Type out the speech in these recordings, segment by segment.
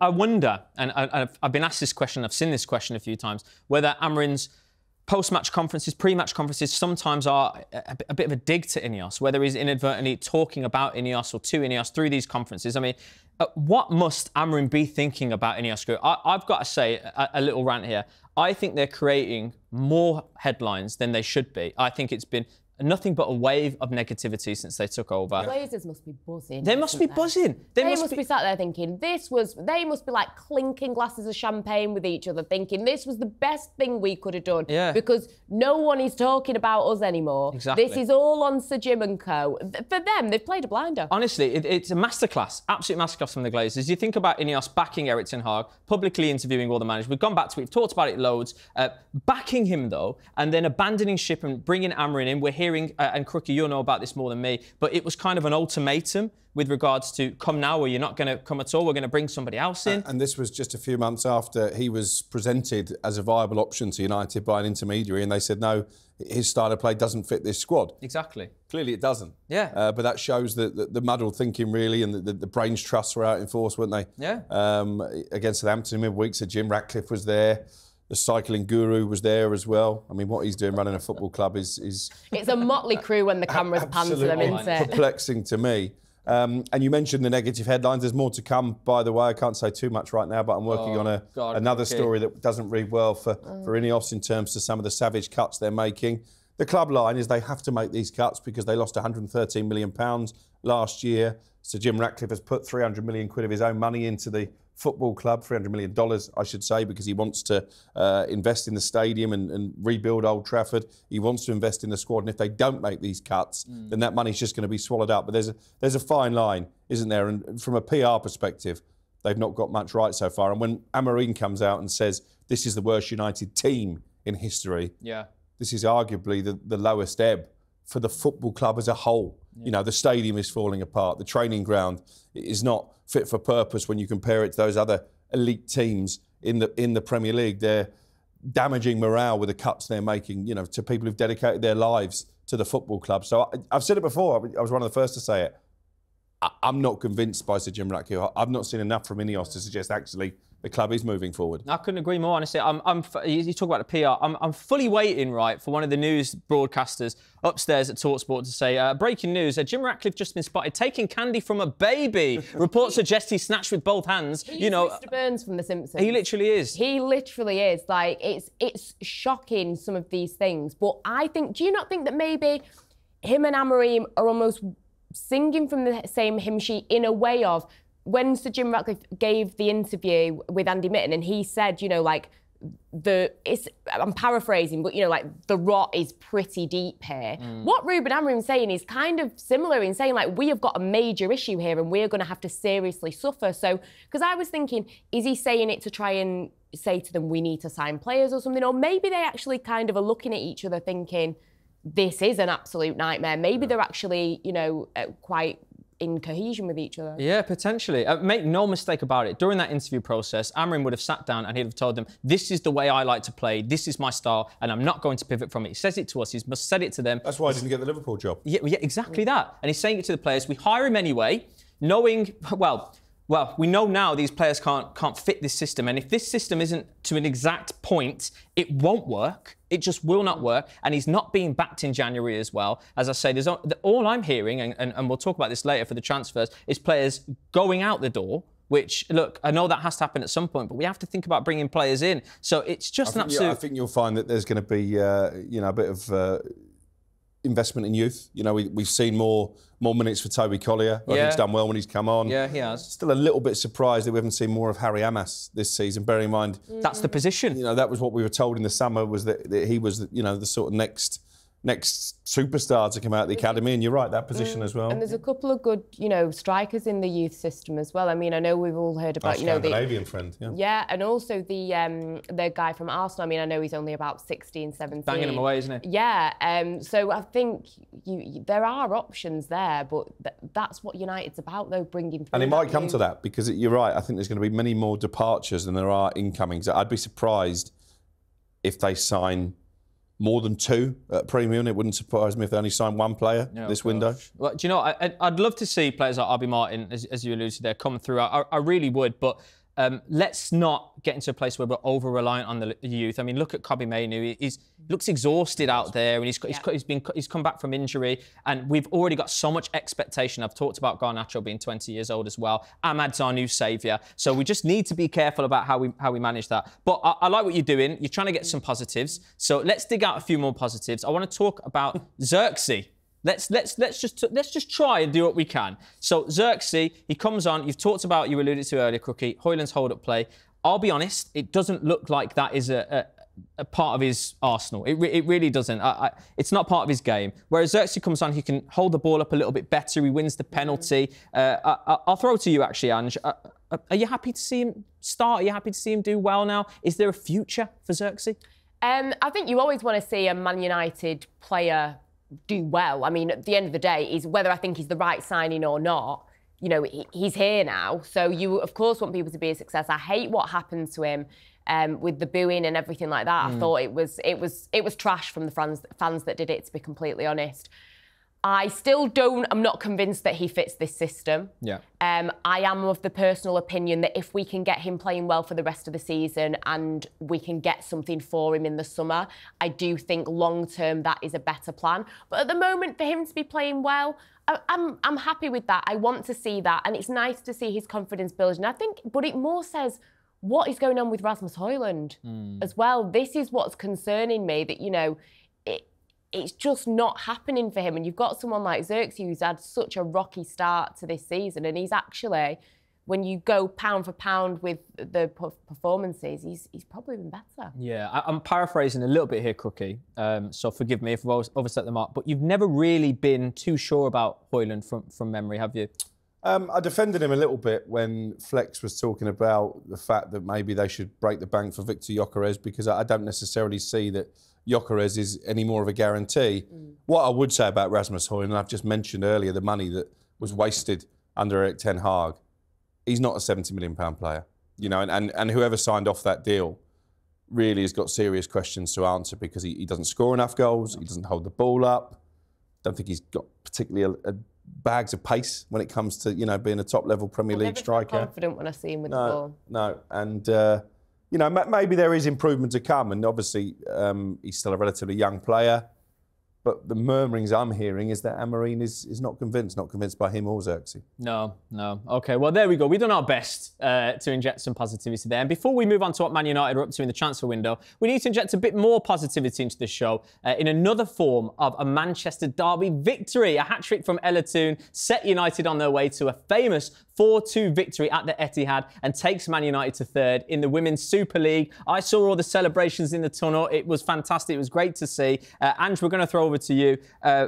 I wonder, and I've been asked this question, I've seen this question a few times, whether Amorim's post-match conferences, pre-match conferences sometimes are a bit of a dig to INEOS, whether he's inadvertently talking about INEOS or to INEOS through these conferences. I mean, what must Amorim be thinking about INEOS Group? I've got to say a little rant here. I think they're creating more headlines than they should be. I think it's been nothing but a wave of negativity since they took over. Glazers must be buzzing. They must be buzzing. They must be sat there thinking, they must be like clinking glasses of champagne with each other, thinking this was the best thing we could have done. Yeah. Because no one is talking about us anymore. Exactly. This is all on Sir Jim and co. For them, they've played a blinder. Honestly, it's a masterclass, absolute masterclass from the Glazers. You think about INEOS backing Erik ten Hag, publicly interviewing all the managers. We've gone back to it, we've talked about it loads. Backing him, though, and then abandoning ship and bringing Amorim in. We're hearing, and Crook, you'll know about this more than me, but it was kind of an ultimatum with regards to come now or you're not going to come at all, we're going to bring somebody else in. And this was just a few months after he was presented as a viable option to United by an intermediary, and they said, no, his style of play doesn't fit this squad. Exactly. Clearly it doesn't. Yeah. But that shows the muddled thinking, really, and the brains trusts were out in force, weren't they? Yeah. Against Southampton in midweek, so Jim Ratcliffe was there. The cycling guru was there as well. I mean, what he's doing running a football club is It's a motley crew when the cameras pan to them, isn't it? Perplexing to me. And you mentioned the negative headlines. There's more to come, by the way. I can't say too much right now, but I'm working on another story that doesn't read well for INEOS in terms of some of the savage cuts they're making. The club line is they have to make these cuts because they lost £113 million last year. So Jim Ratcliffe has put 300 million quid of his own money into the football club, $300 million, I should say, because he wants to invest in the stadium and rebuild Old Trafford. He wants to invest in the squad, and if they don't make these cuts, then that money's just going to be swallowed up. But there's a fine line, isn't there? And from a PR perspective, they've not got much right so far. And when Amorim comes out and says this is the worst United team in history, this is arguably the lowest ebb for the football club as a whole. You know, the stadium is falling apart. The training ground is not fit for purpose when you compare it to those other elite teams in the Premier League. They're damaging morale with the cuts they're making, you know, to people who've dedicated their lives to the football club. So I've said it before. I was one of the first to say it. I'm not convinced by Sir Jim Ratcliffe. I've not seen enough from INEOS to suggest actually the club is moving forward. I couldn't agree more, honestly. You talk about the PR. I'm fully waiting, right, for one of the news broadcasters upstairs at talkSPORT to say, breaking news, Jim Ratcliffe just been spotted taking candy from a baby. Reports suggest he snatched with both hands. He's Mr. Burns from The Simpsons. He literally is. He literally is. Like, it's shocking, some of these things. But I think, do you not think that maybe him and Amorim are almost singing from the same hymn sheet in a way of, when Sir Jim Ratcliffe gave the interview with Andy Mitten and he said, you know, like, I'm paraphrasing, but, you know, like, the rot is pretty deep here. What Ruben Amorim's saying is kind of similar in saying, like, we have got a major issue here and we're going to have to seriously suffer. So, because I was thinking, is he saying it to try and say to them, we need to sign players or something? Or maybe they actually kind of are looking at each other thinking, this is an absolute nightmare. Maybe they're actually, you know, quite in cohesion with each other. Yeah, potentially. Make no mistake about it. During that interview process, Amorim would have sat down and he'd have told them, this is the way I like to play, this is my style, and I'm not going to pivot from it. He says it to us, he must said it to them. That's why he didn't get the Liverpool job. Yeah, exactly that. And he's saying it to the players. We hire him anyway, knowing, well, we know now these players can't fit this system. And if this system isn't to an exact point, it won't work. It just will not work. And he's not being backed in January as well. As I say, there's all I'm hearing, and we'll talk about this later for the transfers, is players going out the door. Which, look, I know that has to happen at some point, but we have to think about bringing players in. So it's just an absolute... I think you'll find that there's going to be, you know, a bit of investment in youth. You know, we've seen more minutes for Toby Collier. I think he's done well when he's come on. Yeah, he has. Still a little bit surprised that we haven't seen more of Harry Amas this season. Bearing in mind, that's the position. You know, that was what we were told in the summer, was that he was, you know, the sort of next superstar to come out of the academy, and you're right, that position as well. And there's a couple of good, you know, strikers in the youth system as well. I mean, I know we've all heard about, you know, the Scandinavian friend. Yeah, and also the guy from Arsenal. I mean, I know he's only about 16, 17. Banging him away, isn't he? Yeah. So I think there are options there, but that's what United's about, though, bringing through. And it might come to that, because you're right. I think there's going to be many more departures than there are incomings. I'd be surprised if they sign more than two at premium. It wouldn't surprise me if they only signed one player this window. Well, do you know, I'd love to see players like Abbie Martin, as you alluded to there, come through. I really would, but let's not get into a place where we're over-reliant on the youth. I mean, look at Kobbie Mainoo. He looks exhausted out there, and he's come back from injury, and we've already got so much expectation. I've talked about Garnacho being 20 years old as well. Ahmad's our new saviour, so we just need to be careful about how we manage that. But I like what you're doing. You're trying to get some positives. So let's dig out a few more positives. I want to talk about Xerxes. Let's just try and do what we can. So Xerxes, he comes on. You've talked about, you alluded to earlier, Crookie, Højlund's hold-up play. I'll be honest, it doesn't look like that is a part of his arsenal. It really doesn't. It's not part of his game. Whereas Xerxes comes on, he can hold the ball up a little bit better. He wins the penalty. I'll throw it to you, actually, Ange. Are you happy to see him start? Are you happy to see him do well now? Is there a future for Xerxes? I think you always want to see a Man United player do well. I mean, at the end of the day, is whether I think he's the right signing or not, you know, he's here now. So you, of course, want people to be a success. I hate what happened to him with the booing and everything like that. I thought it was trash from the fans that did it, to be completely honest. I'm not convinced that he fits this system. Yeah. I am of the personal opinion that if we can get him playing well for the rest of the season and we can get something for him in the summer, I do think long-term that is a better plan. But at the moment, for him to be playing well, I'm happy with that. I want to see that. And it's nice to see his confidence building. I think, but it more says what is going on with Rasmus Højlund as well. This is what's concerning me, that, you know, it's just not happening for him. And you've got someone like Xerxes who's had such a rocky start to this season. And he's actually, when you go pound for pound with the performances, he's probably been better. Yeah, I'm paraphrasing a little bit here, Crookie. So forgive me if I've overstepped the mark. But you've never really been too sure about Højlund from memory, have you? I defended him a little bit when Flex was talking about the fact that maybe they should break the bank for Victor Gyökeres, because I don't necessarily see that Gyökeres is any more of a guarantee. What I would say about Rasmus Højlund, and I've just mentioned earlier the money that was wasted under Erik ten Hag, he's not a £70 million player, you know, and whoever signed off that deal really has got serious questions to answer, because he doesn't score enough goals, he doesn't hold the ball up. Don't think he's got particularly bags of pace when it comes to, you know, being a top-level Premier League striker. I'm confident when I see him with the ball. No, and you know, maybe there is improvement to come, and obviously he's still a relatively young player. But the murmurings I'm hearing is that Amorim is not convinced by him or Xerxes. No. OK, well, there we go. We've done our best to inject some positivity there. And before we move on to what Man United are up to in the transfer window, we need to inject a bit more positivity into the show in another form of a Manchester derby victory. A hat-trick from Ella Toone set United on their way to a famous 4-2 victory at the Etihad and takes Man United to third in the Women's Super League. I saw all the celebrations in the tunnel. It was fantastic. It was great to see. Ange, we're going to throw over to you.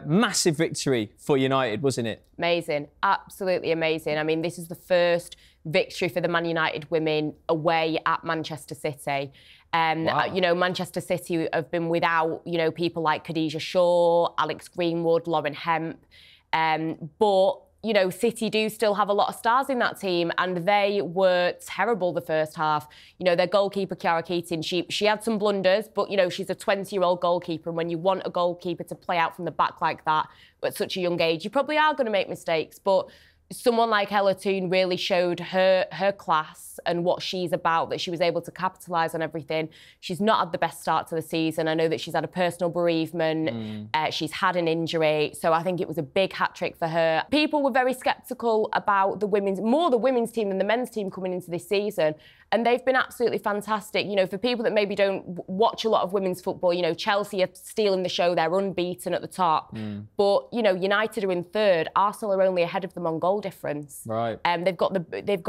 Massive victory for United, wasn't it? Amazing. Absolutely amazing. I mean, this is the first victory for the Man United women away at Manchester City. Wow. You know, Manchester City have been without, you know, people like Khadija Shaw, Alex Greenwood, Lauren Hemp. But you know, City do still have a lot of stars in that team, and they were terrible the first half. You know, their goalkeeper, Chiara Keating, she had some blunders, but, you know, she's a 20-year-old goalkeeper, and when you want a goalkeeper to play out from the back like that at such a young age, you probably are going to make mistakes. But someone like Ella Toone really showed her class and what she's about, that she was able to capitalise on everything. She's not had the best start to the season. I know that she's had a personal bereavement. She's had an injury. So I think it was a big hat-trick for her. People were very sceptical about the women's team than the men's team coming into this season. And they've been absolutely fantastic. You know, for people that maybe don't watch a lot of women's football, you know, Chelsea are stealing the show. They're unbeaten at the top. But, you know, United are in third. Arsenal are only ahead of them on goal difference. Right. They've got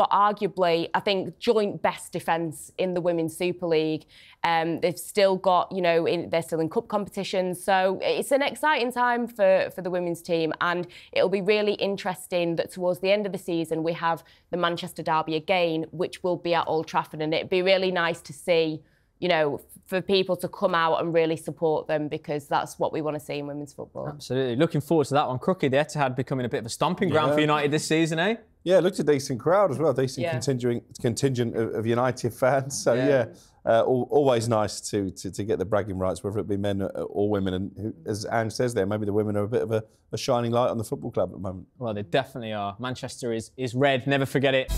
arguably, I think, joint best defence in the Women's Super League. They've still got, you know, they're still in cup competitions. So it's an exciting time for the women's team. And it'll be really interesting that towards the end of the season, we have the Manchester derby again, which will be at Old Trafford. And it'd be really nice to see, you know, for people to come out and really support them, because that's what we want to see in women's football. Absolutely. Looking forward to that one. Crookie, the Etihad becoming a bit of a stomping ground for United this season, eh? Yeah, it looked a decent crowd as well, decent contingent of United fans. So, always nice to get the bragging rights, whether it be men or women. And as Ange says there, maybe the women are a bit of a shining light on the football club at the moment. Well, they definitely are. Manchester is red, never forget it.